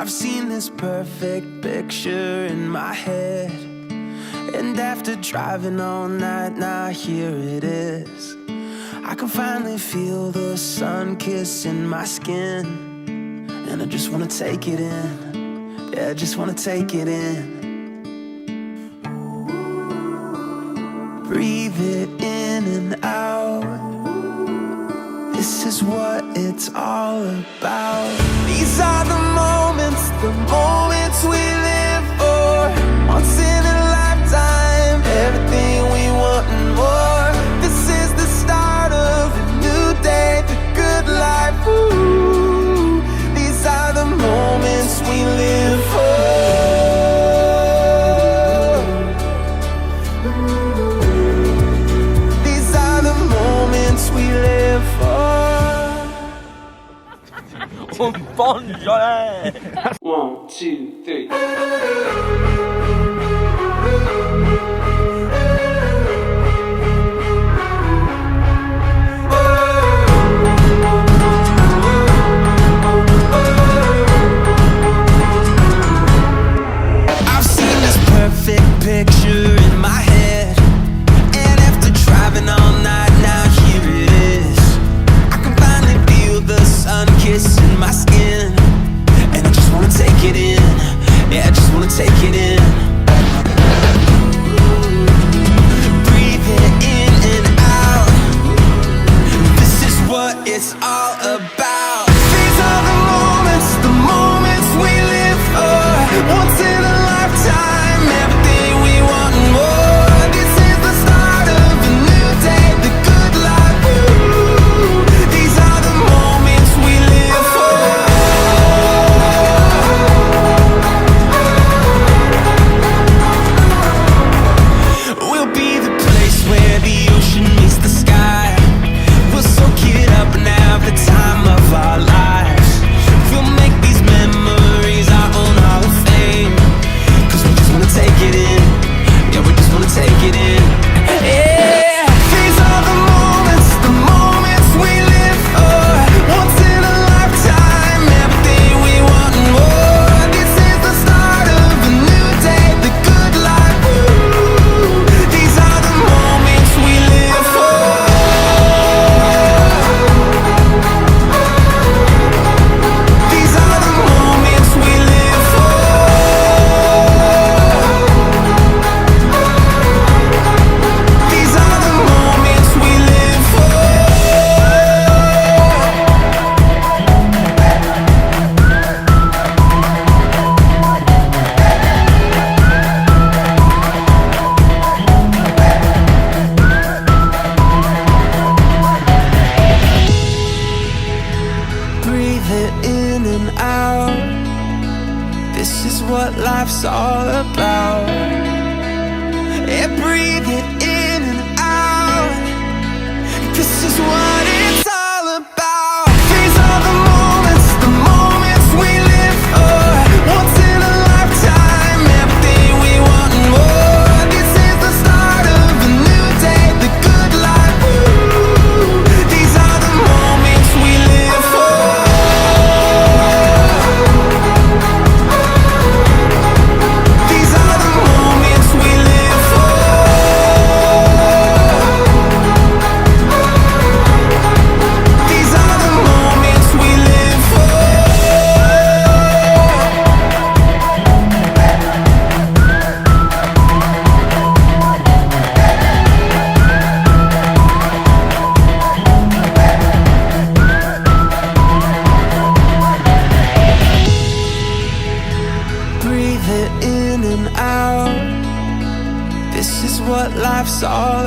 I've seen this perfect picture in my head, and after driving all night, now here it is. I can finally feel the sun kissing my skin, and I just wanna take it in. Yeah, I just wanna take it in. Breathe it in and out. This is what it's all about. These are the moments we live for. Once in a lifetime, everything we want and more. This is the start of a new day, the good life. Ooh, these are the moments we live for. These are the moments we live for. Bonjour. 1, 2, 3. I've seen this perfect picture in my head, and after driving all night, now here it is. I can finally feel the sun kissing my skin, and I just wanna take it in. Yeah, I just wanna take it in. Breathe it in and out. This is what it's all about. These are the moments we live for. Once in a lifetime, everything we want and more. This is the start of a new day, the good life. Ooh, these are the moments we live for. We'll be the place where the ocean meets the sky. We'll soak it up and have the time of our lives. We'll make these memories our own Hall of Fame, 'cause we just wanna take it in. Yeah, we just wanna take it in. Yeah, these are the moments we live for. Once in a lifetime, everything we want and more. This is the start of a new day, the good life. Ooh, these are the moments we live for. These are the moments we live for. These are the moments we live for. Breathe it in and out. This is what life's all about. Yeah, breathe it in and out. This is what it's all about. These are the moments we live for. Once in a lifetime, everything we want and more. This is the start of a new day, the good life. Ooh, these are the moments we live for. These are the moments we live for. These are the moments we live for. Breathe it in and out. This is what life's all